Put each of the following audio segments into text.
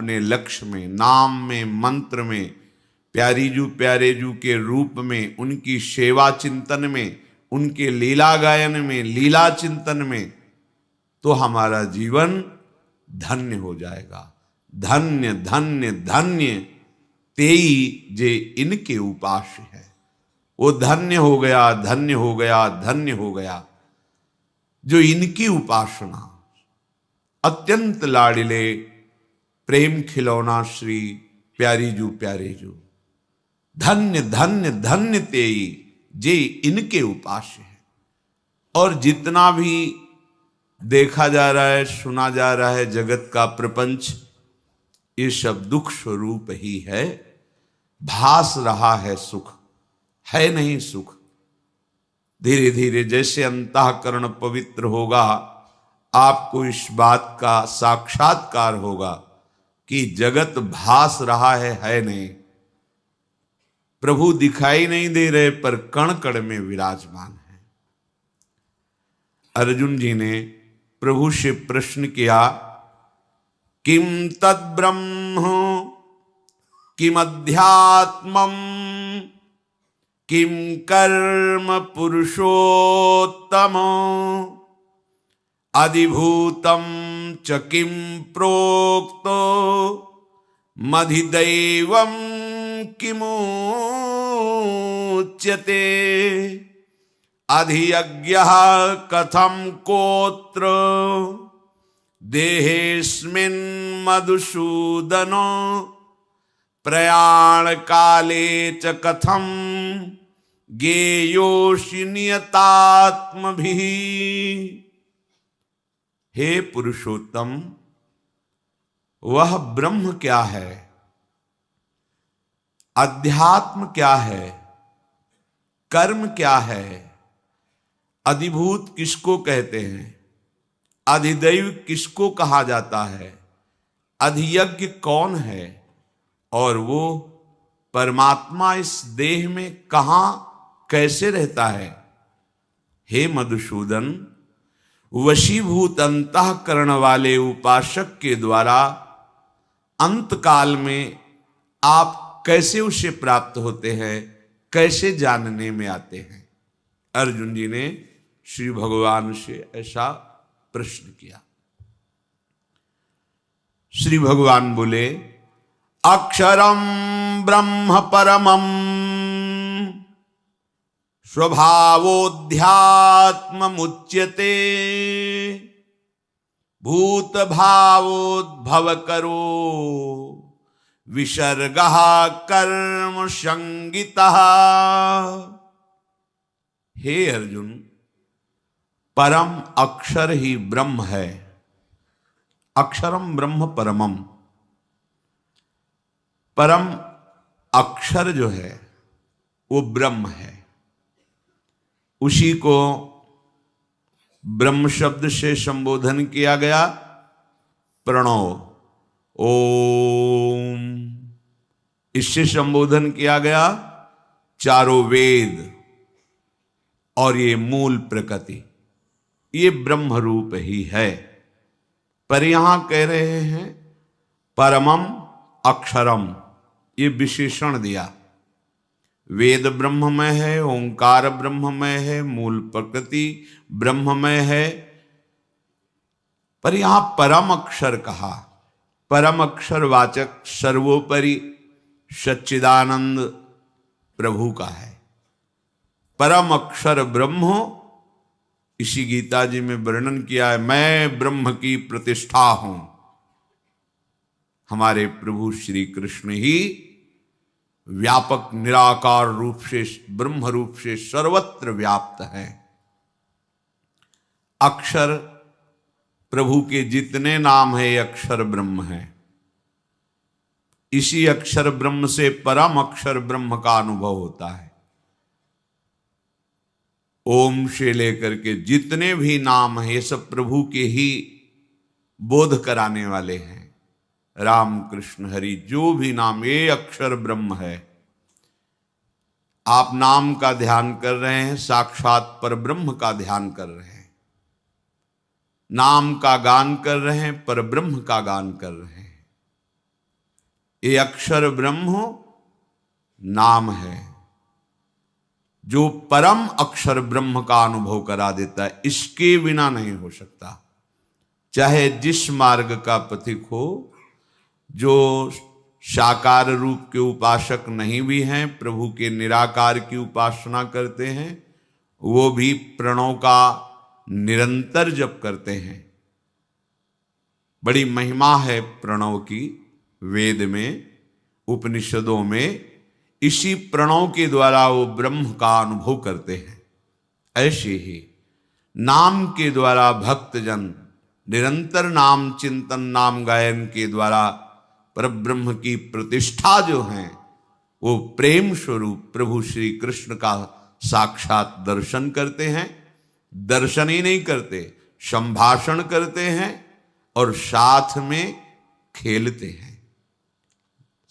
अपने लक्ष्य में, नाम में, मंत्र में, प्यारी जू के रूप में, उनकी सेवा चिंतन में, उनके लीला गायन में, लीला चिंतन में, तो हमारा जीवन धन्य हो जाएगा। धन्य धन्य धन्य तेई जे इनके उपास्य है। वो धन्य हो गया, धन्य हो गया, धन्य हो गया जो इनकी उपासना। अत्यंत लाडिले प्रेम खिलौना श्री प्यारी जू, धन्य धन्य धन्य तेई जे इनके उपास्य है। और जितना भी देखा जा रहा है, सुना जा रहा है जगत का प्रपंच, ये सब दुख स्वरूप ही है। भास रहा है सुख, है नहीं सुख। धीरे धीरे जैसे अंतःकरण पवित्र होगा, आपको इस बात का साक्षात्कार होगा कि जगत भास रहा है नहीं। प्रभु दिखाई नहीं दे रहे पर कण कण में विराजमान है। अर्जुन जी ने प्रभु से प्रश्न किया, किम तद ब्रह्म किम अध्यात्मम किम कर्म पुरुषोत्तम अधिभूतम च किम प्रोक्तो मधिदैवम किमुच्यते अधियज्ञः कथम कोत्र देहेस्मिन् मधुसूदनो प्रयाण काले च कथम ज्ञेयोषि नियतात्मभिः। हे पुरुषोत्तम, वह ब्रह्म क्या है, अध्यात्म क्या है, कर्म क्या है, अधिभूत किसको कहते हैं, अधिदैव किसको कहा जाता है, अधियज्ञ कौन है, और वो परमात्मा इस देह में कहां कैसे रहता है। हे मधुसूदन, वशीभूत अंतःकरण वाले उपासक के द्वारा अंत काल में आप कैसे उसे प्राप्त होते हैं, कैसे जानने में आते हैं। अर्जुन जी ने श्री भगवान से ऐसा प्रश्न किया। श्री भगवान बोले, अक्षरम ब्रह्म परमम स्वभावोध्यात्ममुच्यते भूत भावोद्भव करो विसर्गः कर्म संगितः। हे अर्जुन, परम अक्षर ही ब्रह्म है। अक्षरम ब्रह्म परमम, परम अक्षर जो है वो ब्रह्म है। उसी को ब्रह्म शब्द से संबोधन किया गया। प्रणव, ओम, इससे संबोधन किया गया चारों वेद और ये मूल प्रकृति, ये ब्रह्म रूप ही है। पर यहां कह रहे हैं परमम अक्षरम, ये विशेषण दिया। वेद ब्रह्ममय है, ओंकार ब्रह्ममय है, मूल प्रकृति ब्रह्ममय है, पर यहां परम अक्षर कहा। परम अक्षर वाचक सर्वोपरि सच्चिदानंद प्रभु का है। परम अक्षर ब्रह्म, इसी गीता जी में वर्णन किया है, मैं ब्रह्म की प्रतिष्ठा हूं। हमारे प्रभु श्री कृष्ण ही व्यापक निराकार रूप से, ब्रह्म रूप से सर्वत्र व्याप्त है। अक्षर, प्रभु के जितने नाम है अक्षर ब्रह्म है। इसी अक्षर ब्रह्म से परम अक्षर ब्रह्म का अनुभव होता है। ओम से लेकर के जितने भी नाम हैं ये सब प्रभु के ही बोध कराने वाले हैं। राम कृष्ण हरि जो भी नाम, ये अक्षर ब्रह्म है। आप नाम का ध्यान कर रहे हैं, साक्षात पर ब्रह्म का ध्यान कर रहे हैं। नाम का गान कर रहे हैं, पर ब्रह्म का गान कर रहे हैं। ये अक्षर ब्रह्म नाम है जो परम अक्षर ब्रह्म का अनुभव करा देता है, इसके बिना नहीं हो सकता। चाहे जिस मार्ग का पथिक हो, जो साकार रूप के उपासक नहीं भी हैं, प्रभु के निराकार की उपासना करते हैं, वो भी प्रणव का निरंतर जप करते हैं। बड़ी महिमा है प्रणव की, वेद में, उपनिषदों में इसी प्रणव के द्वारा वो ब्रह्म का अनुभव करते हैं। ऐसे ही नाम के द्वारा भक्तजन निरंतर नाम चिंतन, नाम गायन के द्वारा परब्रह्म की प्रतिष्ठा जो है, वो प्रेम स्वरूप प्रभु श्री कृष्ण का साक्षात दर्शन करते हैं। दर्शन ही नहीं करते, संभाषण करते हैं और साथ में खेलते हैं।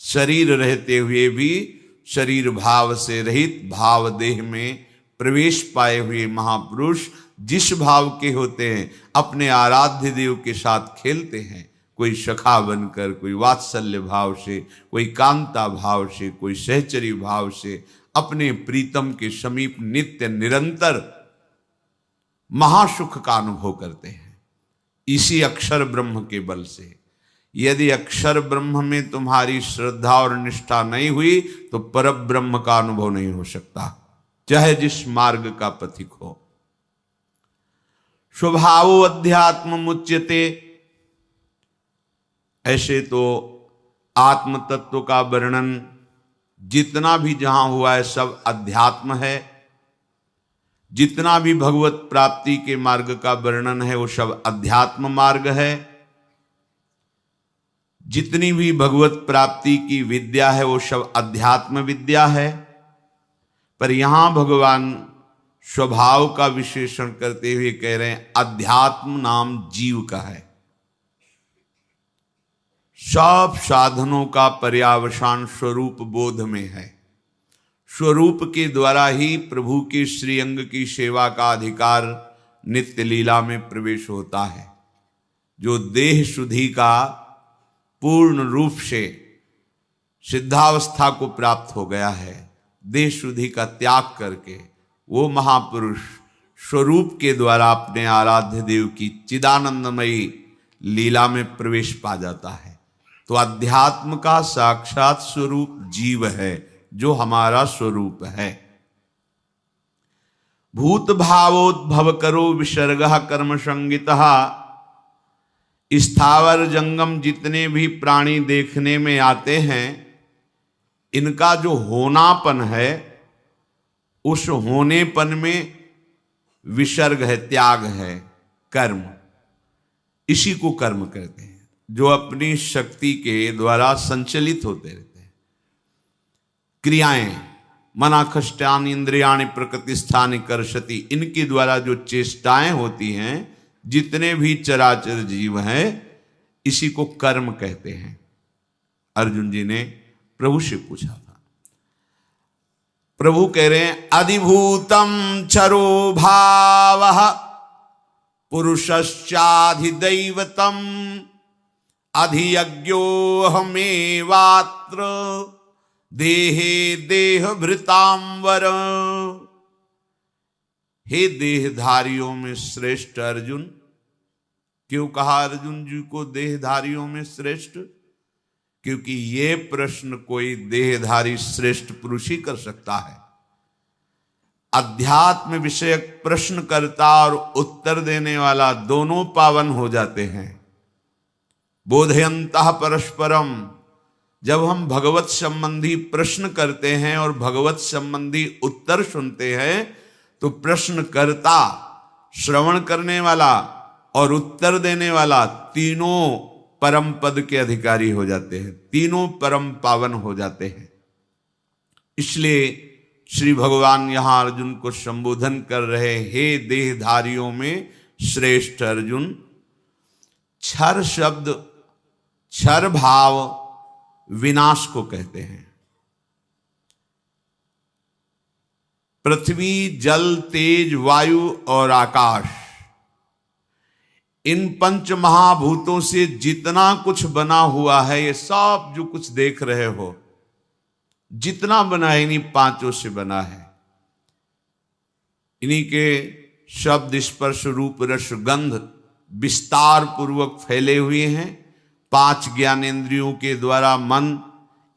शरीर रहते हुए भी शरीर भाव से रहित भाव देह में प्रवेश पाए हुए महापुरुष जिस भाव के होते हैं, अपने आराध्य देव के साथ खेलते हैं। कोई सखा बनकर, कोई वात्सल्य भाव से, कोई कांता भाव से, कोई सहचरी भाव से अपने प्रीतम के समीप नित्य निरंतर महासुख का अनुभव करते हैं, इसी अक्षर ब्रह्म के बल से। यदि अक्षर ब्रह्म में तुम्हारी श्रद्धा और निष्ठा नहीं हुई तो परब्रह्म का अनुभव नहीं हो सकता, चाहे जिस मार्ग का पथिक हो। स्वभावो अध्यात्म मुच्यते, ऐसे तो आत्म तत्व का वर्णन जितना भी जहां हुआ है सब अध्यात्म है। जितना भी भगवत प्राप्ति के मार्ग का वर्णन है वो सब अध्यात्म मार्ग है। जितनी भी भगवत प्राप्ति की विद्या है वो सब अध्यात्म विद्या है। पर यहां भगवान स्वभाव का विशेषण करते हुए कह रहे हैं अध्यात्म नाम जीव का है। सब साधनों का पर्यावसान स्वरूप बोध में है। स्वरूप के द्वारा ही प्रभु के श्रीअंग की सेवा का अधिकार नित्य लीला में प्रवेश होता है। जो देह शुद्धि का पूर्ण रूप से सिद्धावस्था को प्राप्त हो गया है, देह शुद्धि का त्याग करके वो महापुरुष स्वरूप के द्वारा अपने आराध्य देव की चिदानंदमयी लीला में प्रवेश पा जाता है। तो अध्यात्म का साक्षात स्वरूप जीव है, जो हमारा स्वरूप है। भूत भावोद्भव करो विसर्ग कर्म संगितः, स्थावर जंगम जितने भी प्राणी देखने में आते हैं, इनका जो होनापन है, उस होनेपन में विसर्ग है, त्याग है, कर्म। इसी को कर्म कहते हैं, जो अपनी शक्ति के द्वारा संचलित होते रहते हैं। क्रियाएं मनाखष्टान इंद्रियाणि प्रकृति स्थानि कर्षति, इनके द्वारा जो चेष्टाएं होती हैं, जितने भी चराचर जीव हैं, इसी को कर्म कहते हैं। अर्जुन जी ने प्रभु से पूछा था। प्रभु कह रहे हैं अधिभूतम चरो भावः पुरुषश्चाधिदैवतम अधियज्ञोऽहमेवात्र देहे देहभृतांवर। हे देहधारियों में श्रेष्ठ अर्जुन, क्यों कहा अर्जुन जी को देहधारियों में श्रेष्ठ? क्योंकि ये प्रश्न कोई देहधारी श्रेष्ठ पुरुष ही कर सकता है। अध्यात्म विषयक प्रश्नकर्ता और उत्तर देने वाला दोनों पावन हो जाते हैं। बोधयन्तः परस्परम, जब हम भगवत संबंधी प्रश्न करते हैं और भगवत संबंधी उत्तर सुनते हैं, तो प्रश्नकर्ता, श्रवण करने वाला और उत्तर देने वाला तीनों परम पद के अधिकारी हो जाते हैं, तीनों परम पावन हो जाते हैं। इसलिए श्री भगवान यहां अर्जुन को संबोधन कर रहे, हे देहधारियों में श्रेष्ठ अर्जुन। क्षर शब्द, क्षर भाव विनाश को कहते हैं। पृथ्वी, जल, तेज, वायु और आकाश, इन पंच महाभूतों से जितना कुछ बना हुआ है, ये सब जो कुछ देख रहे हो, जितना बना है इन्हीं पांचों से बना है। इन्हीं के शब्द, स्पर्श, रूप, रस, गंध विस्तार पूर्वक फैले हुए हैं। पांच ज्ञानेंद्रियों के द्वारा मन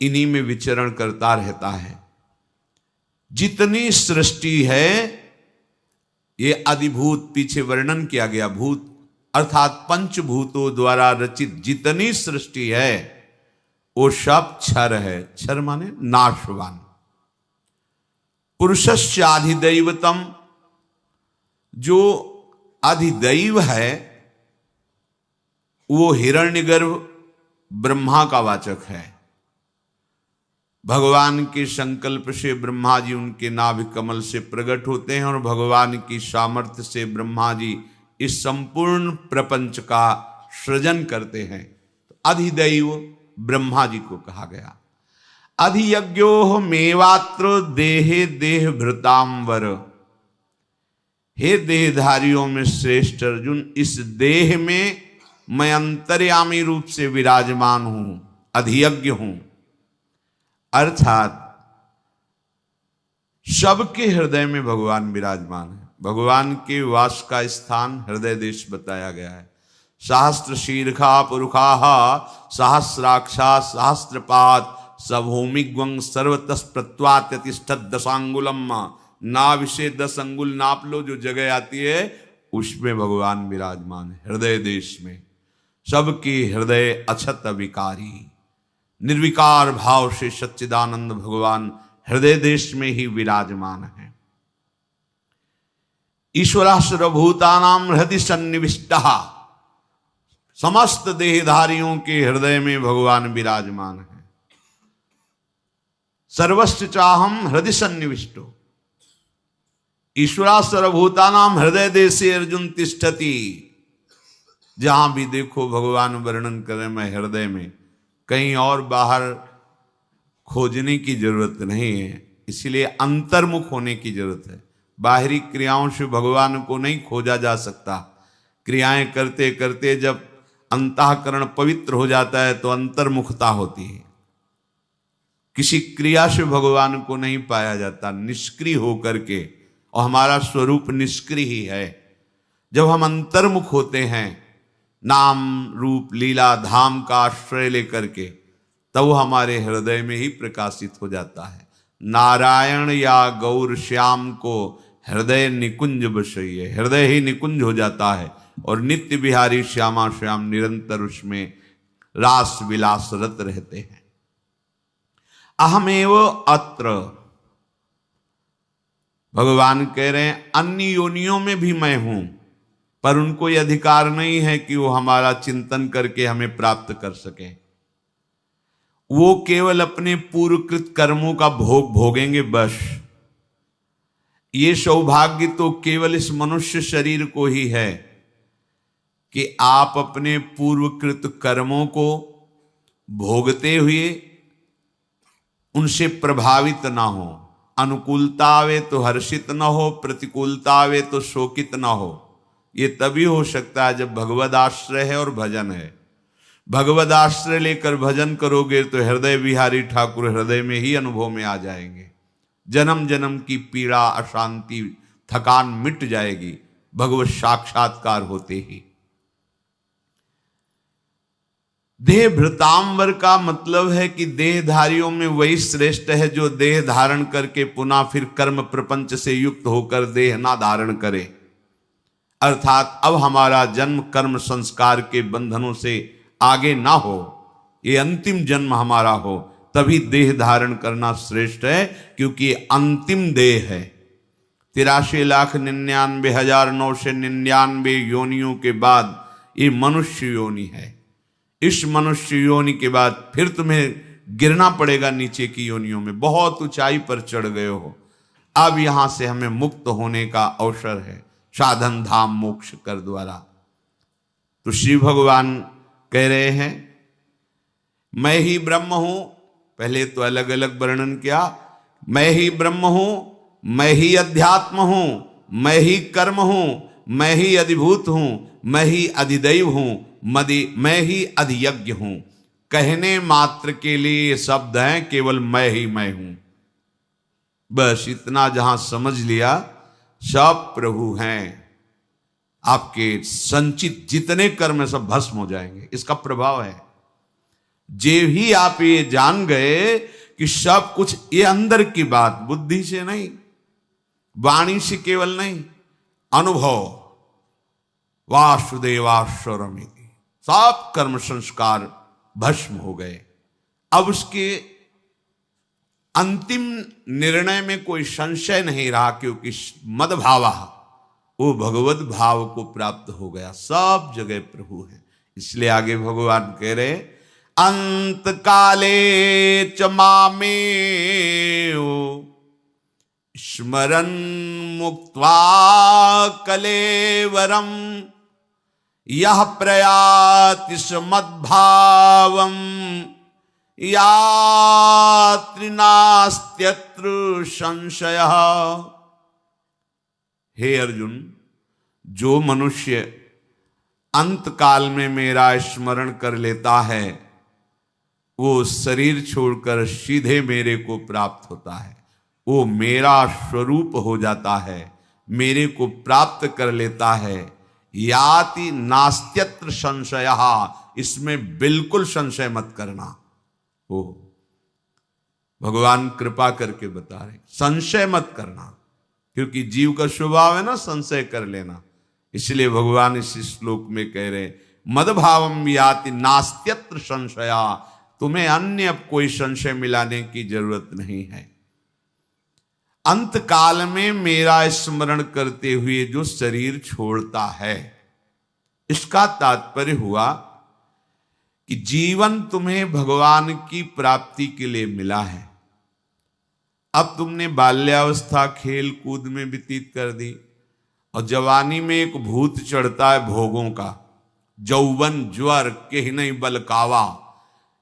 इन्हीं में विचरण करता रहता है। जितनी सृष्टि है, ये अधिभूत, पीछे वर्णन किया गया, भूत अर्थात पंचभूतों द्वारा रचित जितनी सृष्टि है वो सब क्षर है। क्षर माने नाशवान। पुरुषस्य अधिदैवतम, जो अधिदैव है वो हिरण्यगर्भ ब्रह्मा का वाचक है। भगवान के संकल्प से ब्रह्मा जी उनके नाभि कमल से प्रकट होते हैं और भगवान की सामर्थ्य से ब्रह्मा जी इस संपूर्ण प्रपंच का सृजन करते हैं। तो अधिदैव ब्रह्मा जी को कहा गया। अधियज्ञो मेवात्र देहे देह भृतांबर, हे देहधारियों में श्रेष्ठ अर्जुन, इस देह में मैं अंतर्यामी रूप से विराजमान हूं, अधियज्ञ हूं। अर्थात सबके हृदय में भगवान विराजमान है। भगवान के वास का स्थान हृदय देश बताया गया है। सहस्त्र शीर्षा पुरुषा सहस्राक्षा सहस्त्रपाद सभूमिग्वं सर्वतः प्रत्वात्यतिष्ठत् दशांगुलम, ना विषय 10 अंगुल नाप लो, जो जगह आती है उसमें भगवान विराजमान है। हृदय देश में सबकी हृदय अछत विकारी, निर्विकार भाव से सच्चिदानंद भगवान हृदय देश में ही विराजमान है। ईश्वरः सर्वभूतानां हृदि सन्निविष्टः, समस्त देहधारियों के हृदय में भगवान विराजमान है। सर्वस्य चाहम हृदय सन्निविष्टो, ईश्वरः सर्वभूतानां हृदय देशे अर्जुन तिष्ठति। जहां भी देखो भगवान वर्णन करें मैं हृदय में, कहीं और बाहर खोजने की जरूरत नहीं है। इसलिए अंतर्मुख होने की जरूरत है। बाहरी क्रियाओं से भगवान को नहीं खोजा जा सकता। क्रियाएं करते करते जब अंतःकरण पवित्र हो जाता है तो अंतर्मुखता होती है। किसी क्रिया से भगवान को नहीं पाया जाता, निष्क्रिय होकर के, और हमारा स्वरूप निष्क्रिय ही है। जब हम अंतर्मुख होते हैं, नाम रूप लीला धाम का आश्रय लेकर के, तब वो हमारे हृदय में ही प्रकाशित हो जाता है। नारायण या गौर श्याम को हृदय निकुंज बसइए, हृदय ही निकुंज हो जाता है और नित्य बिहारी श्यामा श्याम निरंतर उसमें रास विलास रत रहते हैं। अहमेव अत्र, भगवान कह रहे हैं अन्य योनियों में भी मैं हूं, पर उनको यह अधिकार नहीं है कि वो हमारा चिंतन करके हमें प्राप्त कर सके। वो केवल अपने पूर्वकृत कर्मों का भोग भोगेंगे बस। ये सौभाग्य तो केवल इस मनुष्य शरीर को ही है कि आप अपने पूर्वकृत कर्मों को भोगते हुए उनसे प्रभावित ना हो। अनुकूलता आवे तो हर्षित न हो, प्रतिकूलता आवे तो शोकित न हो। ये तभी हो सकता है जब भगवद आश्रय है और भजन है। भगवद आश्रय लेकर भजन करोगे तो हृदय विहारी ठाकुर हृदय में ही अनुभव में आ जाएंगे। जन्म जन्म की पीड़ा, अशांति, थकान मिट जाएगी भगवत साक्षात्कार होते ही। देह भृतांबर का मतलब है कि देहधारियों में वही श्रेष्ठ है जो देह धारण करके पुनः फिर कर्म प्रपंच से युक्त होकर देह ना धारण करे। अर्थात अब हमारा जन्म कर्म संस्कार के बंधनों से आगे ना हो, ये अंतिम जन्म हमारा हो, तभी देह धारण करना श्रेष्ठ है, क्योंकि ये अंतिम देह है। 83,99,999 योनियों के बाद ये मनुष्य योनि है। इस मनुष्य योनि के बाद फिर तुम्हें गिरना पड़ेगा नीचे की योनियों में। बहुत ऊंचाई पर चढ़ गए हो, अब यहां से हमें मुक्त होने का अवसर है साधन धाम मोक्ष कर द्वारा। तो श्री भगवान कह रहे हैं मैं ही ब्रह्म हूं। पहले तो अलग अलग वर्णन किया, मैं ही ब्रह्म हूं, मैं ही अध्यात्म हूं, मैं ही कर्म हूं, मैं ही अधिभूत हूं, मैं ही अधिदैव हूं, मैं ही अधियज्ञ हूं। कहने मात्र के लिए ये शब्द हैं, केवल मैं ही मैं हूं। बस इतना जहां समझ लिया, सब प्रभु हैं। आपके संचित जितने कर्म सब भस्म हो जाएंगे, इसका प्रभाव है। जे ही आप ये जान गए कि सब कुछ ये अंदर की बात, बुद्धि से नहीं, वाणी से केवल नहीं, अनुभव, वासुदेवाश्वरमिति, सब कर्म संस्कार भस्म हो गए। अब उसके अंतिम निर्णय में कोई संशय नहीं रहा, क्योंकि मदभावा, वो भगवत भाव को प्राप्त हो गया। सब जगह प्रभु है। इसलिए आगे भगवान कह रहे, अंत काले च मामेव स्मरन् मुक्त्वा कलेवरम यह प्रयाति मद्भावम यात्रि नास्त्यत्र संशयः। हे अर्जुन, जो मनुष्य अंत काल में मेरा स्मरण कर लेता है, वो शरीर छोड़कर सीधे मेरे को प्राप्त होता है। वो मेरा स्वरूप हो जाता है, मेरे को प्राप्त कर लेता है। याति नास्त्यत्र संशयः, इसमें बिल्कुल संशय मत करना। वो भगवान कृपा करके बता रहे, संशय मत करना, क्योंकि जीव का स्वभाव है ना संशय कर लेना। इसलिए भगवान इस श्लोक में कह रहे, मदभावम याति नास्त्यत्र संशया, तुम्हें अन्य अब कोई संशय मिलाने की जरूरत नहीं है। अंत काल में मेरा स्मरण करते हुए जो शरीर छोड़ता है, इसका तात्पर्य हुआ कि जीवन तुम्हें भगवान की प्राप्ति के लिए मिला है। अब तुमने बाल्यावस्था खेल कूद में व्यतीत कर दी, और जवानी में एक भूत चढ़ता है भोगों का, जौवन ज्वर के नहीं बल कावा।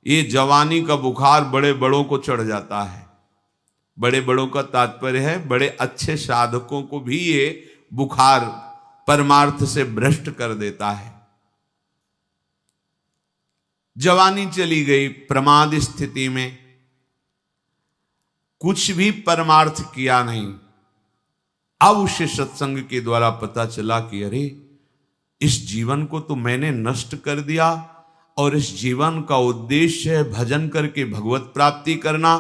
ये जवानी का बुखार बड़े बड़ों को चढ़ जाता है। बड़े बड़ों का तात्पर्य है बड़े अच्छे साधकों को भी ये बुखार परमार्थ से भ्रष्ट कर देता है। जवानी चली गई, प्रमाद स्थिति में कुछ भी परमार्थ किया नहीं। अब उसे सत्संग के द्वारा पता चला कि अरे, इस जीवन को तो मैंने नष्ट कर दिया, और इस जीवन का उद्देश्य है भजन करके भगवत प्राप्ति करना।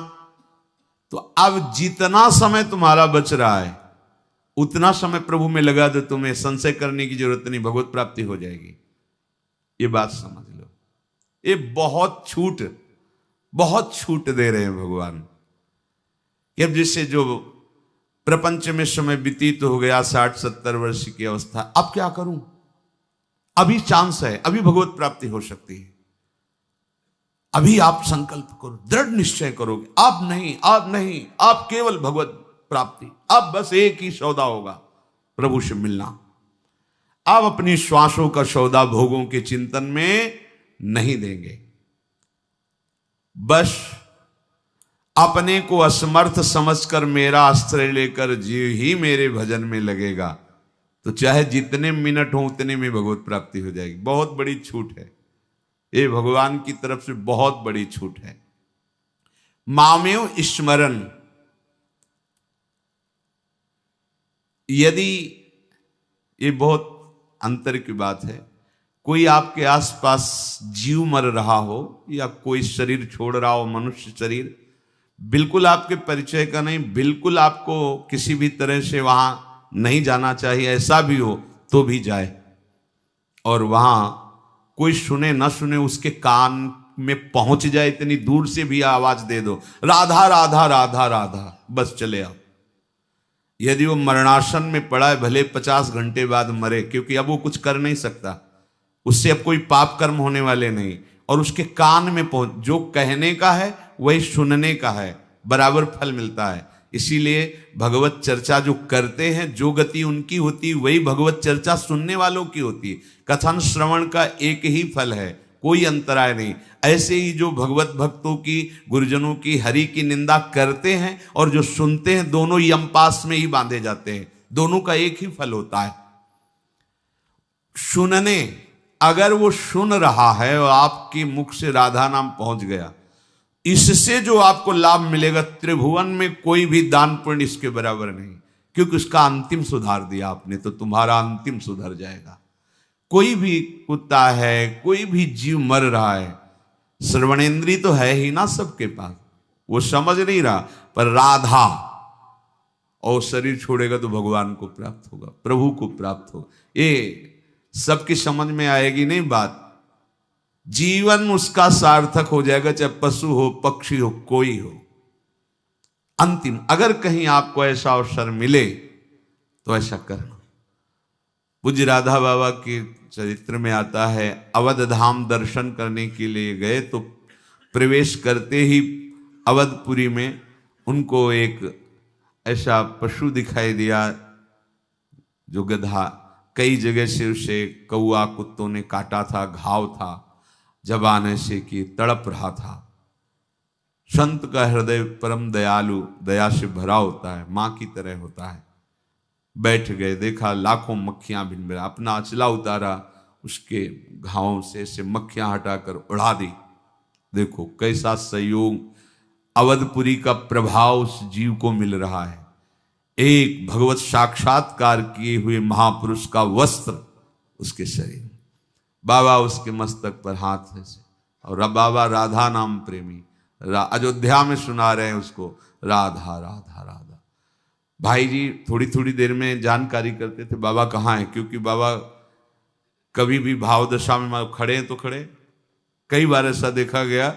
तो अब जितना समय तुम्हारा बच रहा है, उतना समय प्रभु में लगा दो, तुम्हें संशय करने की जरूरत नहीं, भगवत प्राप्ति हो जाएगी। ये बात समझ लो। ये बहुत छूट दे रहे हैं भगवान। कि अब जैसे जो प्रपंच में समय व्यतीत हो गया, 60-70 वर्ष की अवस्था, अब क्या करूं? अभी चांस है, अभी भगवत प्राप्ति हो सकती है। अभी आप संकल्प करो, दृढ़ निश्चय करोगे, अब नहीं, अब केवल भगवत प्राप्ति। अब बस एक ही सौदा होगा, प्रभु से मिलना। अब अपनी श्वासों का सौदा भोगों के चिंतन में नहीं देंगे। बस अपने को असमर्थ समझकर मेरा आश्रय लेकर जीव ही मेरे भजन में लगेगा, तो चाहे जितने मिनट हो उतने में भगवत प्राप्ति हो जाएगी। बहुत बड़ी छूट है ये, भगवान की तरफ से बहुत बड़ी छूट है। मामेव स्मरण, यदि ये बहुत अंतर की बात है, कोई आपके आसपास जीव मर रहा हो या कोई शरीर छोड़ रहा हो, मनुष्य शरीर, बिल्कुल आपके परिचय का नहीं, बिल्कुल आपको किसी भी तरह से वहां नहीं जाना चाहिए, ऐसा भी हो तो भी जाए, और वहां कोई सुने न सुने उसके कान में पहुंच जाए, इतनी दूर से भी आवाज दे दो, राधा राधा राधा राधा, बस चले आओ। यदि वो मरणासन में पड़ा है, भले 50 घंटे बाद मरे, क्योंकि अब वो कुछ कर नहीं सकता, उससे अब कोई पाप कर्म होने वाले नहीं, और उसके कान में पहुंच, जो कहने का है वही सुनने का है, बराबर फल मिलता है। इसीलिए भगवत चर्चा जो करते हैं, जो गति उनकी होती है वही भगवत चर्चा सुनने वालों की होती है। कथन श्रवण का एक ही फल है, कोई अंतराय नहीं। ऐसे ही जो भगवत भक्तों की, गुरुजनों की, हरि की निंदा करते हैं और जो सुनते हैं, दोनों यमपास में ही बांधे जाते हैं, दोनों का एक ही फल होता है। सुनने, अगर वो सुन रहा है और आपके मुख से राधा नाम पहुंच गया, इससे जो आपको लाभ मिलेगा त्रिभुवन में कोई भी दान पुण्य इसके बराबर नहीं, क्योंकि उसका अंतिम सुधार दिया आपने, तो तुम्हारा अंतिम सुधर जाएगा। कोई भी कुत्ता है, कोई भी जीव मर रहा है, श्रवणेंद्री तो है ही ना सबके पास, वो समझ नहीं रहा, पर राधा, और शरीर छोड़ेगा तो भगवान को प्राप्त होगा, प्रभु को प्राप्त होगा। ये सबकी समझ में आएगी नहीं बात, जीवन उसका सार्थक हो जाएगा, चाहे पशु हो, पक्षी हो, कोई हो। अंतिम, अगर कहीं आपको ऐसा अवसर मिले तो ऐसा करना। पूज्य राधा बाबा के चरित्र में आता है, अवध धाम दर्शन करने के लिए गए तो प्रवेश करते ही अवधपुरी में उनको एक ऐसा पशु दिखाई दिया जो गधा, कई जगह से उसे कौआ कुत्तों ने काटा था, घाव था, जबान ऐसे कि तड़प रहा था। संत का हृदय परम दयालु, दया से भरा होता है, मां की तरह होता है। बैठ गए, देखा लाखों मक्खियां भिनभिना, अपना अचला उतारा, उसके घावों से ऐसे मक्खियां हटाकर उड़ा दी। देखो कैसा संयोग, अवधपुरी का प्रभाव उस जीव को मिल रहा है। एक भगवत साक्षात्कार किए हुए महापुरुष का वस्त्र उसके शरीर, बाबा उसके मस्तक पर हाथ है से, और बाबा राधा नाम प्रेमी, अयोध्या में सुना रहे हैं उसको, राधा राधा राधा। भाई जी थोड़ी थोड़ी देर में जानकारी करते थे बाबा कहाँ हैं, क्योंकि बाबा कभी भी भाव दशा में खड़े हैं तो खड़े, कई बार ऐसा देखा गया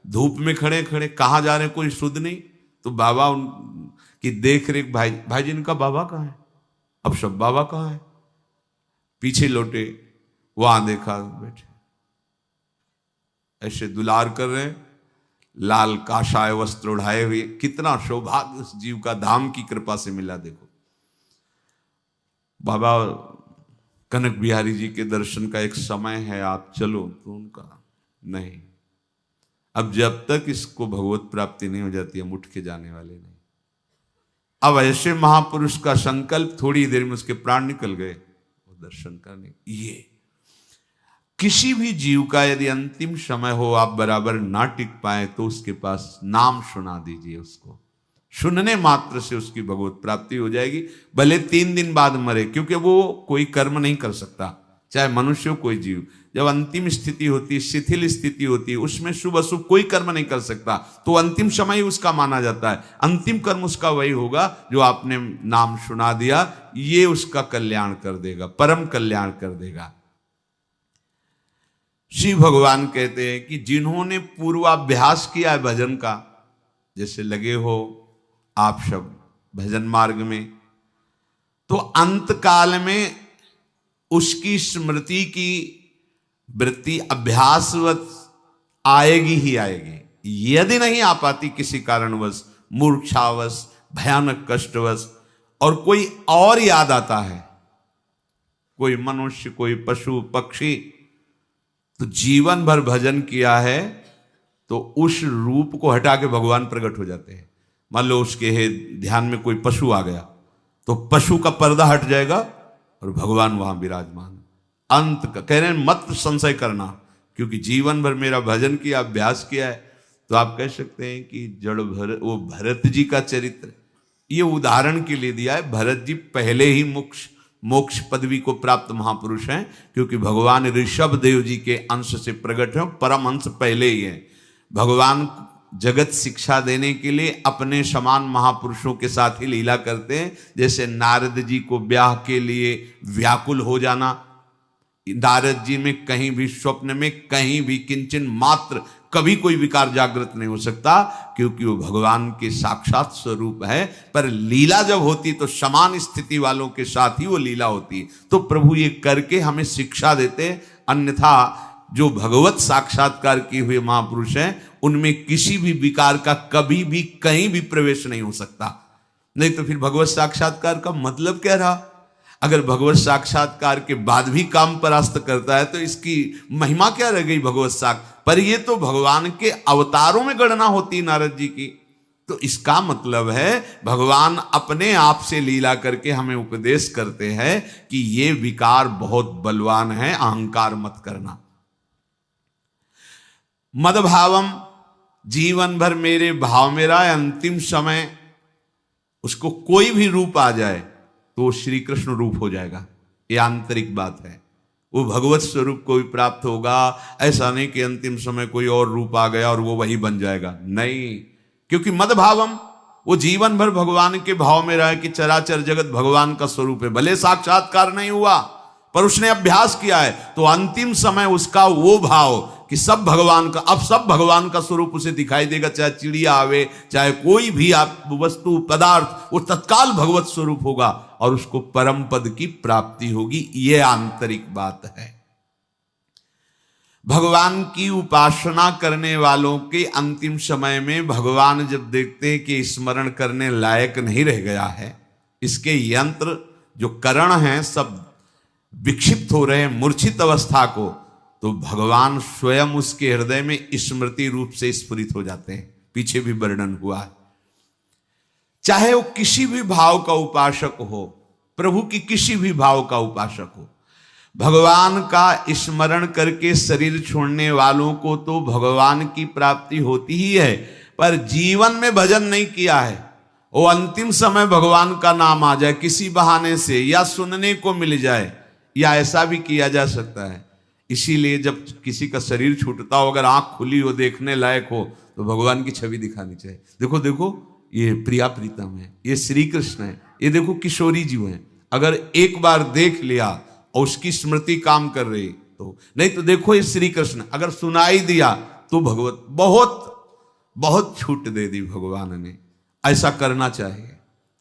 धूप में खड़े खड़े, कहाँ जा रहे हैं कोई शुद्ध नहीं, तो बाबा उनकी देख रेख, भाई जी इनका बाबा कहाँ है, अब सब बाबा कहाँ है, पीछे लौटे, वहां देखा बैठे ऐसे दुलार कर रहे हैं, लाल काशाय वस्त्र उड़ाए हुए। कितना सौभाग्य उस जीव का धाम की कृपा से मिला। देखो बाबा कनक बिहारी जी के दर्शन का एक समय है, आप चलो, तो उनका नहीं, अब जब तक इसको भगवत प्राप्ति नहीं हो जाती हम उठ के जाने वाले नहीं। अब ऐसे महापुरुष का संकल्प, थोड़ी देर में उसके प्राण निकल गए दर्शन करने। ये किसी भी जीव का यदि अंतिम समय हो, आप बराबर ना टिक पाए, तो उसके पास नाम सुना दीजिए, उसको सुनने मात्र से उसकी भगवत प्राप्ति हो जाएगी, भले 3 दिन बाद मरे, क्योंकि वो कोई कर्म नहीं कर सकता, चाहे मनुष्य हो कोई जीव। जब अंतिम स्थिति होती, शिथिल स्थिति होती, उसमें शुभ अशुभ कोई कर्म नहीं कर सकता, तो अंतिम समय उसका माना जाता है। अंतिम कर्म उसका वही होगा जो आपने नाम सुना दिया, ये उसका कल्याण कर देगा, परम कल्याण कर देगा। श्री भगवान कहते हैं कि जिन्होंने पूर्वाभ्यास किया है भजन का, जैसे लगे हो आप सब भजन मार्ग में, तो अंत काल में उसकी स्मृति की वृत्ति अभ्यासवत आएगी ही आएगी। यदि नहीं आ पाती किसी कारणवश, मूर्छावश, भयानक कष्टवश, और कोई और याद आता है, कोई मनुष्य, कोई पशु पक्षी, तो जीवन भर भजन किया है तो उस रूप को हटा के भगवान प्रकट हो जाते हैं। मान लो उसके ध्यान में कोई पशु आ गया, तो पशु का पर्दा हट जाएगा और भगवान वहां विराजमान। अंत का कह रहे हैं मत संशय करना, क्योंकि जीवन भर मेरा भजन किया, अभ्यास किया है। तो आप कह सकते हैं कि जड़ भरत, वो भरत जी का चरित्र ये उदाहरण के लिए दिया है। भरत जी पहले ही मोक्ष पदवी को प्राप्त महापुरुष हैं, क्योंकि भगवान ऋषभ देव जी के अंश से प्रकट है, परम अंश पहले ही है। भगवान जगत शिक्षा देने के लिए अपने समान महापुरुषों के साथ ही लीला करते हैं। जैसे नारद जी को ब्याह के लिए व्याकुल हो जाना, नारद जी में कहीं भी स्वप्न में कहीं भी किंचन मात्र कभी कोई विकार जागृत नहीं हो सकता, क्योंकि वो भगवान के साक्षात स्वरूप है। पर लीला जब होती तो समान स्थिति वालों के साथ ही वो लीला होती। तो प्रभु ये करके हमें शिक्षा देते, अन्यथा जो भगवत साक्षात्कार किए हुए महापुरुष हैं उनमें किसी भी विकार का कभी भी कहीं भी प्रवेश नहीं हो सकता। नहीं तो फिर भगवत साक्षात्कार का मतलब क्या रहा? अगर भगवत साक्षात्कार के बाद भी काम परास्त करता है तो इसकी महिमा क्या रह गई भगवत साक्ष। पर ये तो भगवान के अवतारों में गणना होती नारद जी की, तो इसका मतलब है भगवान अपने आप से लीला करके हमें उपदेश करते हैं कि ये विकार बहुत बलवान है, अहंकार मत करना। मदभावम, जीवन भर मेरे भाव में रहा, अंतिम समय उसको कोई भी रूप आ जाए तो वो श्री कृष्ण रूप हो जाएगा। ये आंतरिक बात है, वो भगवत स्वरूप को भी प्राप्त होगा। ऐसा नहीं कि अंतिम समय कोई और रूप आ गया और वो वही बन जाएगा, नहीं। क्योंकि मदभावम, वो जीवन भर भगवान के भाव में रहे कि चराचर जगत भगवान का स्वरूप है। भले साक्षात्कार नहीं हुआ पर उसने अभ्यास किया है, तो अंतिम समय उसका वो भाव कि सब भगवान का, अब सब भगवान का स्वरूप उसे दिखाई देगा। चाहे चिड़िया आवे, चाहे कोई भी आप वस्तु पदार्थ, वो तत्काल भगवत स्वरूप होगा और उसको परम पद की प्राप्ति होगी। ये आंतरिक बात है। भगवान की उपासना करने वालों के अंतिम समय में भगवान जब देखते हैं कि स्मरण करने लायक नहीं रह गया है, इसके यंत्र जो करण हैं सब विक्षिप्त हो रहे हैं, मूर्छित अवस्था को, तो भगवान स्वयं उसके हृदय में स्मृति रूप से स्फुरित हो जाते हैं। पीछे भी वर्णन हुआ है। चाहे वो किसी भी भाव का उपासक हो, प्रभु की किसी भी भाव का उपासक हो, भगवान का स्मरण करके शरीर छोड़ने वालों को तो भगवान की प्राप्ति होती ही है, पर जीवन में भजन नहीं किया है, वो अंतिम समय भगवान का नाम आ जाए किसी बहाने से, या सुनने को मिल जाए, या ऐसा भी किया जा सकता है। इसीलिए जब किसी का शरीर छूटता हो, अगर आंख खुली हो, देखने लायक हो, तो भगवान की छवि दिखानी चाहिए। देखो देखो, ये प्रिया प्रीतम है, ये श्री कृष्ण है, ये देखो किशोरी जी हैं। अगर एक बार देख लिया और उसकी स्मृति काम कर रही तो, नहीं तो देखो ये श्री कृष्ण, अगर सुनाई दिया तो भगवत बहुत बहुत छूट दे दी भगवान ने। ऐसा करना चाहिए।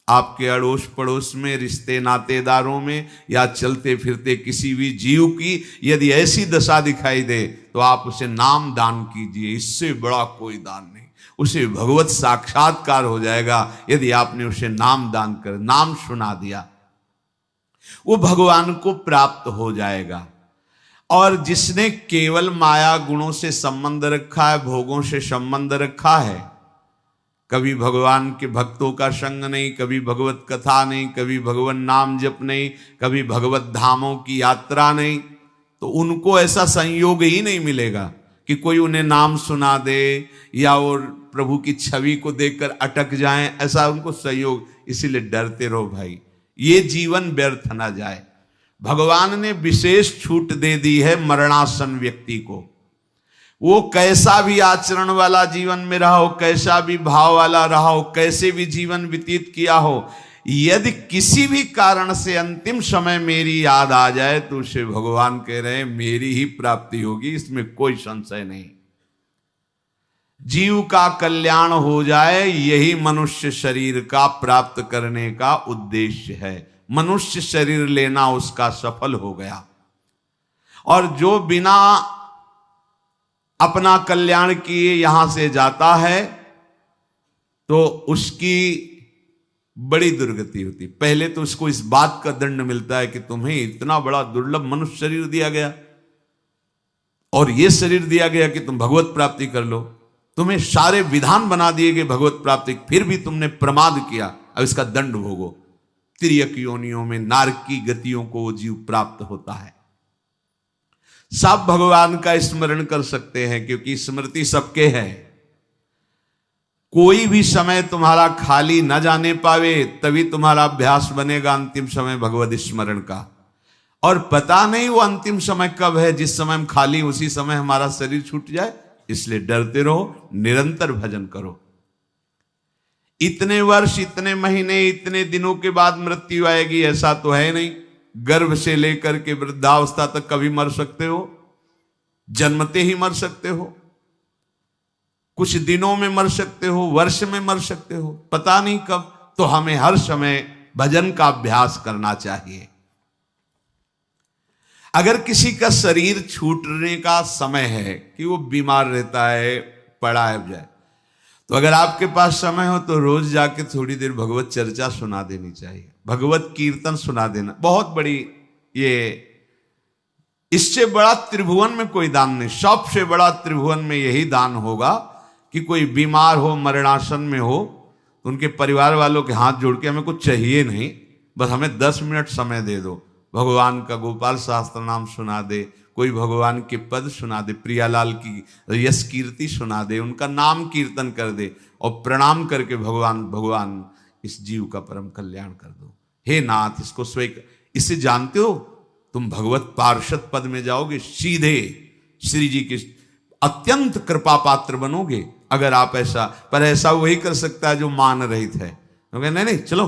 आपके अड़ोस पड़ोस में, रिश्ते नातेदारों में, या चलते फिरते किसी भी जीव की यदि ऐसी दशा दिखाई दे तो आप उसे नाम दान कीजिए। इससे बड़ा कोई दान नहीं। उसे भगवत साक्षात्कार हो जाएगा यदि आपने उसे नाम दान कर, नाम सुना दिया, वो भगवान को प्राप्त हो जाएगा। और जिसने केवल माया गुणों से संबंध रखा है, भोगों से संबंध रखा है, कभी भगवान के भक्तों का संग नहीं, कभी भगवत कथा नहीं, कभी भगवान नाम जप नहीं, कभी भगवत धामों की यात्रा नहीं, तो उनको ऐसा संयोग ही नहीं मिलेगा कि कोई उन्हें नाम सुना दे या और प्रभु की छवि को देखकर अटक जाएं, ऐसा उनको संयोग। इसीलिए डरते रहो भाई, ये जीवन व्यर्थ ना जाए। भगवान ने विशेष छूट दे दी है मरणासन व्यक्ति को। वो कैसा भी आचरण वाला जीवन में रहा हो, कैसा भी भाव वाला रहा हो, कैसे भी जीवन व्यतीत किया हो, यदि किसी भी कारण से अंतिम समय मेरी याद आ जाए तो उसे भगवान कह रहे हैं मेरी ही प्राप्ति होगी, इसमें कोई संशय नहीं। जीव का कल्याण हो जाए, यही मनुष्य शरीर का प्राप्त करने का उद्देश्य है। मनुष्य शरीर लेना उसका सफल हो गया। और जो बिना अपना कल्याण किए यहां से जाता है तो उसकी बड़ी दुर्गति होती। पहले तो उसको इस बात का दंड मिलता है कि तुम्हें इतना बड़ा दुर्लभ मनुष्य शरीर दिया गया और यह शरीर दिया गया कि तुम भगवत प्राप्ति कर लो। तुम्हें सारे विधान बना दिए गए भगवत प्राप्ति, फिर भी तुमने प्रमाद किया, अब इसका दंड भोगो। तिर्यक योनियों में नारकी गतियों को वो जीव प्राप्त होता है। सब भगवान का स्मरण कर सकते हैं क्योंकि स्मृति सबके है। कोई भी समय तुम्हारा खाली न जाने पावे, तभी तुम्हारा अभ्यास बनेगा अंतिम समय भगवत स्मरण का। और पता नहीं वो अंतिम समय कब है, जिस समय हम खाली उसी समय हमारा शरीर छूट जाए। इसलिए डरते रहो, निरंतर भजन करो। इतने वर्ष, इतने महीने, इतने दिनों के बाद मृत्यु आएगी ऐसा तो है नहीं। गर्भ से लेकर के वृद्धावस्था तक कभी मर सकते हो, जन्मते ही मर सकते हो, कुछ दिनों में मर सकते हो, वर्ष में मर सकते हो, पता नहीं कब। तो हमें हर समय भजन का अभ्यास करना चाहिए। अगर किसी का शरीर छूटने का समय है कि वो बीमार रहता है, पड़ा है जाए, तो अगर आपके पास समय हो तो रोज जाके थोड़ी देर भगवत चर्चा सुना देनी चाहिए, भगवत कीर्तन सुना देना। बहुत बड़ी, ये इससे बड़ा त्रिभुवन में कोई दान नहीं। सबसे बड़ा त्रिभुवन में यही दान होगा कि कोई बीमार हो, मरणासन में हो, तो उनके परिवार वालों के हाथ जोड़ के, हमें कुछ चाहिए नहीं, बस हमें 10 मिनट समय दे दो, भगवान का गोपाल शास्त्र नाम सुना दे, कोई भगवान के पद सुना दे, प्रियालाल की यश कीर्ति सुना दे, उनका नाम कीर्तन कर दे और प्रणाम करके भगवान इस जीव का परम कल्याण कर दो। हे नाथ, इसको स्वीकार, इसे जानते हो तुम भगवत पार्षद पद में जाओगे, सीधे श्री जी के अत्यंत कृपा पात्र बनोगे अगर आप ऐसा। पर ऐसा वही कर सकता है जो मान रहित है। तो नहीं नहीं चलो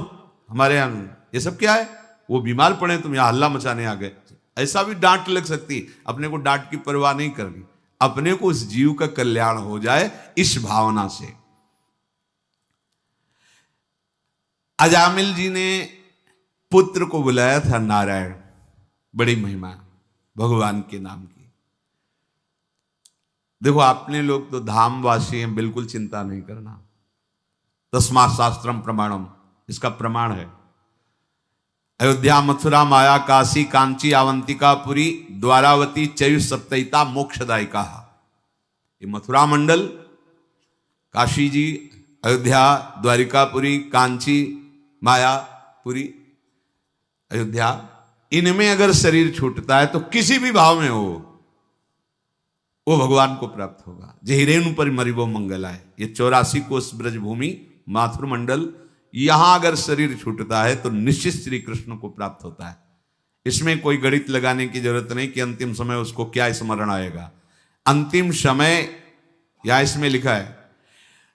हमारे यहाँ, ये सब क्या है, वो बीमार पड़े तुम यहाँ हल्ला मचाने आ गए, ऐसा भी डांट लग सकती। अपने को डांट की परवाह नहीं करनी, अपने को उस जीव का कल्याण हो जाए इस भावना से। अजामिल जी ने पुत्र को बुलाया था नारायण, बड़ी महिमा भगवान के नाम की। देखो आपने लोग तो धामवासी हैं, बिल्कुल चिंता नहीं करना। तस्मात् शास्त्रम प्रमाणम, इसका प्रमाण है अयोध्या, मथुरा, माया, काशी, कांची, अवंतिका, पुरी, द्वारावती, चयु सप्तैता मोक्षदायिका। ये मथुरा मंडल, काशी जी, अयोध्या, द्वारिकापुरी, कांची, मायापुरी, अयोध्या, इनमें अगर शरीर छूटता है तो किसी भी भाव में हो वो भगवान को प्राप्त होगा। जहिरेनु पर मरिबो मंगलाय, ये 84 कोस ब्रज भूमि माथुर मंडल, यहां अगर शरीर छूटता है तो निश्चित श्री कृष्ण को प्राप्त होता है। इसमें कोई गणित लगाने की जरूरत नहीं कि अंतिम समय उसको क्या स्मरण आएगा। अंतिम समय, या इसमें लिखा है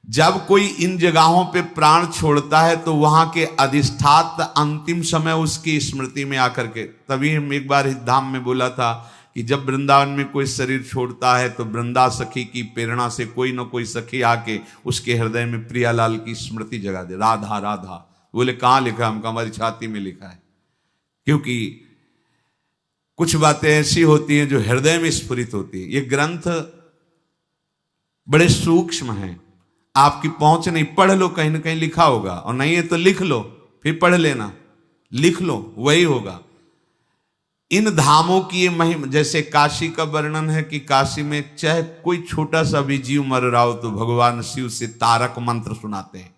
जब कोई इन जगहों पे प्राण छोड़ता है तो वहां के अधिष्ठात अंतिम समय उसकी स्मृति में आकर के, तभी हम एक बार इस धाम में बोला था कि जब वृंदावन में कोई शरीर छोड़ता है तो वृंदा सखी की प्रेरणा से कोई ना कोई सखी आके उसके हृदय में प्रियालाल की स्मृति जगा दे, राधा राधा। बोले कहाँ लिखा? हमको हमारी छाती में लिखा है। क्योंकि कुछ बातें ऐसी होती हैं जो हृदय में स्फुरित होती है। ये ग्रंथ बड़े सूक्ष्म हैं, आपकी पहुंच नहीं। पढ़ लो, कहीं ना कहीं लिखा होगा, और नहीं है तो लिख लो, फिर पढ़ लेना, लिख लो, वही होगा। इन धामों की ये महिमा, जैसे काशी का वर्णन है कि काशी में चाहे कोई छोटा सा भी जीव मर रहा हो तो भगवान शिव से तारक मंत्र सुनाते हैं।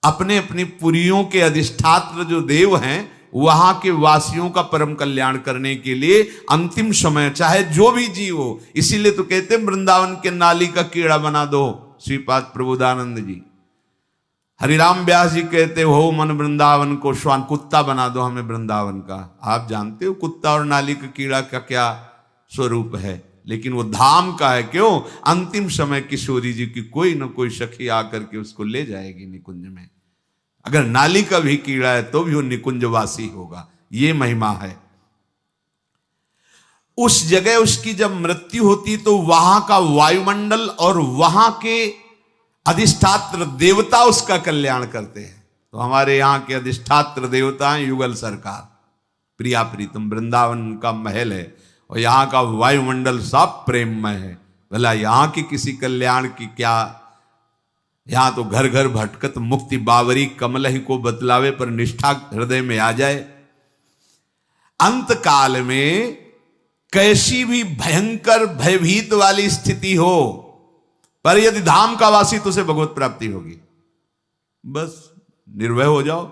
अपने अपनी पुरियों के अधिष्ठात्र जो देव हैं वहां के वासियों का परम कल्याण करने के लिए अंतिम समय चाहे जो भी जीव हो, इसीलिए तो कहते हैं वृंदावन के नाली का कीड़ा बना दो। श्रीपाद प्रबोधानंद जी, हरिराम व्यास जी कहते हो मन वृंदावन को श्वान, कुत्ता बना दो हमें वृंदावन का। आप जानते हो कुत्ता और नाली का कीड़ा का क्या स्वरूप है, लेकिन वो धाम का है। क्यों? अंतिम समय किशोरी जी की कोई ना कोई सखी आकर के उसको ले जाएगी निकुंज में। अगर नाली का भी कीड़ा है तो भी वो निकुंजवासी होगा। ये महिमा है। उस जगह उसकी जब मृत्यु होती तो वहां का वायुमंडल और वहां के अधिष्ठात्र देवता उसका कल्याण करते हैं। तो हमारे यहाँ के अधिष्ठात्र देवता हैं युगल सरकार, प्रिया प्रीतम, वृंदावन का महल है और यहाँ का वायुमंडल सब प्रेममय है। भला यहाँ की किसी कल्याण की क्या? यहाँ तो घर घर भटकत मुक्ति बावरी, कमल ही को बतलावे पर निष्ठा हृदय में आ जाए। अंत काल में कैसी भी भयंकर भयभीत वाली स्थिति हो, पर यदि धाम का वासी तो उसे भगवत प्राप्ति होगी। बस निर्भय हो जाओ,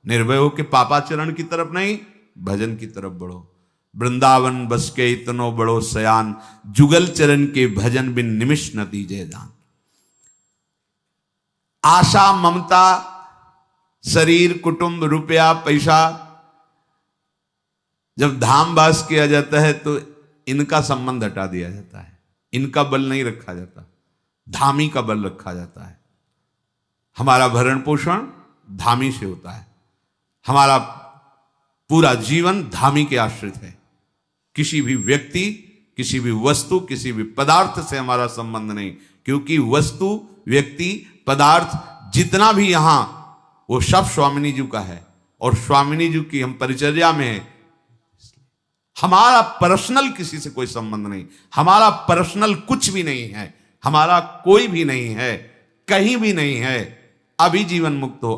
निर्भय हो के पापाचरण की तरफ नहीं, भजन की तरफ बढ़ो। वृंदावन बस के इतनो बड़ो सयान, जुगल चरण के भजन बिन निमिष न दीजे जान। आशा, ममता, शरीर, कुटुंब, रुपया, पैसा, जब धाम वास किया जाता है तो इनका संबंध हटा दिया जाता है, इनका बल नहीं रखा जाता, धामी का बल रखा जाता है। हमारा भरण पोषण धामी से होता है, हमारा पूरा जीवन धामी के आश्रित है। किसी भी व्यक्ति, किसी भी वस्तु, किसी भी पदार्थ से हमारा संबंध नहीं, क्योंकि वस्तु, व्यक्ति, पदार्थ जितना भी यहां वो सब स्वामिनी जी का है और स्वामिनी जी की हम परिचर्या में है। हमारा पर्सनल किसी से कोई संबंध नहीं, हमारा पर्सनल कुछ भी नहीं है, हमारा कोई भी नहीं है, कहीं भी नहीं है। अभी जीवन मुक्त हो।